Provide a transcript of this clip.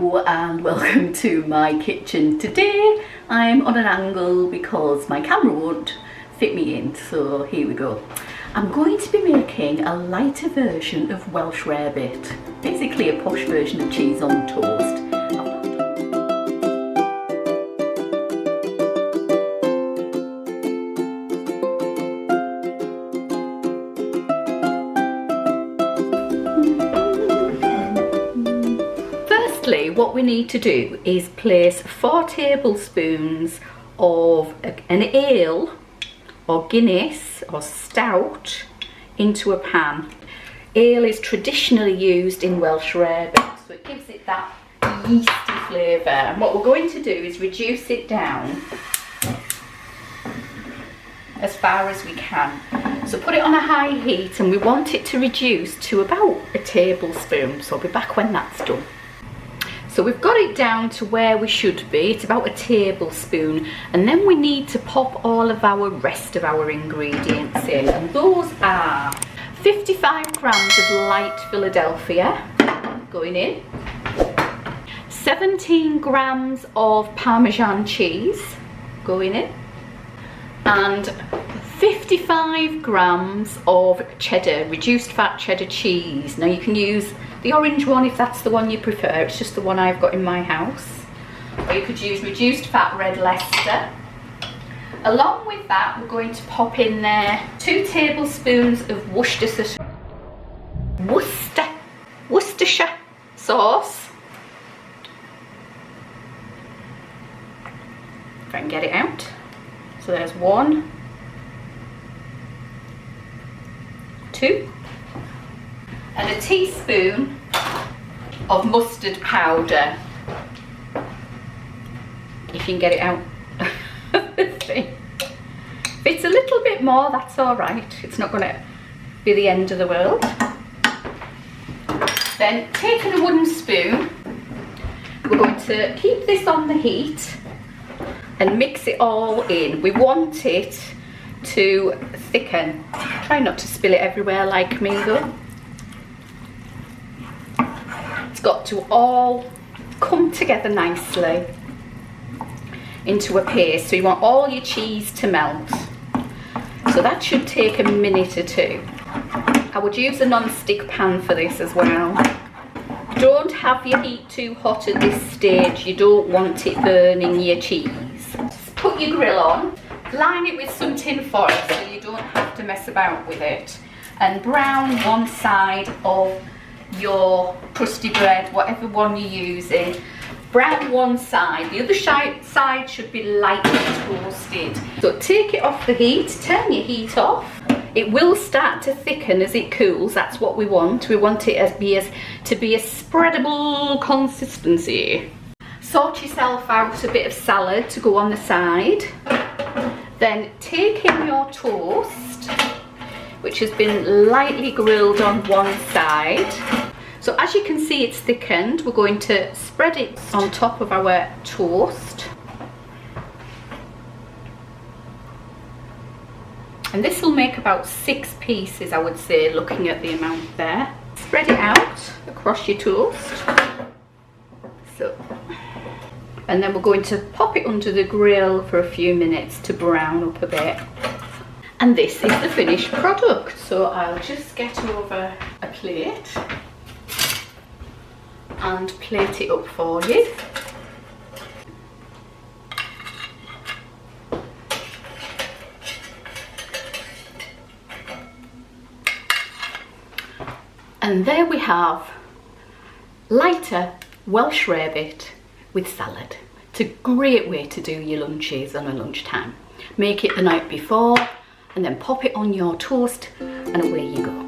Hello and welcome to my kitchen. Today I'm on an angle because my camera won't fit me in, so here we go. I'm going to be making a lighter version of Welsh rarebit, basically a posh version of cheese on toast. What we need to do is place 4 tablespoons of an ale or Guinness or stout into a pan. Ale is traditionally used in Welsh rarebit, so it gives it that yeasty flavour. And what we're going to do is reduce it down as far as we can. So put it on a high heat and we want it to reduce to about a tablespoon. So I'll be back when that's done. So we've got it down to where we should be, it's about a tablespoon, and then we need to pop all of our rest of our ingredients in, and those are 55 grams of light Philadelphia going in, 17 grams of Parmesan cheese going in, and 55 grams of cheddar, reduced fat cheddar cheese. Now you can use the orange one if that's the one you prefer, it's just the one I've got in my house. Or you could use reduced fat red Leicester. Along with that, we're going to pop in there 2 tablespoons of Worcestershire sauce. If I can get it out. So there's 1, 2. And a teaspoon of mustard powder. If you can get it out. If it's a little bit more, that's all right. It's not going to be the end of the world. Then taking a wooden spoon, we're going to keep this on the heat and mix it all in. We want it to thicken. Try not to spill it everywhere like me though. It's got to all come together nicely into a paste. So you want all your cheese to melt. So that should take a minute or 2. I would use a non-stick pan for this as well. Don't have your heat too hot at this stage. You don't want it burning your cheese. Just put your grill on, line it with some tin foil so you don't have to mess about with it, and brown one side of your crusty bread, whatever one you're using. Brown one side, the other side should be lightly toasted. So take it off the heat, turn your heat off. It will start to thicken as it cools, that's what we want. We want it to be a spreadable consistency. Sort yourself out a bit of salad to go on the side. Then take in your toast, which has been lightly grilled on one side. So as you can see, it's thickened. We're going to spread it on top of our toast. And this will make about 6 pieces, I would say, looking at the amount there. Spread it out across your toast. So, and then we're going to pop it under the grill for a few minutes to brown up a bit. And this is the finished product. So I'll just get over a plate and plate it up for you. And there we have lighter Welsh rarebit with salad. It's a great way to do your lunches on a lunchtime. Make it the night before and then pop it on your toast and away you go.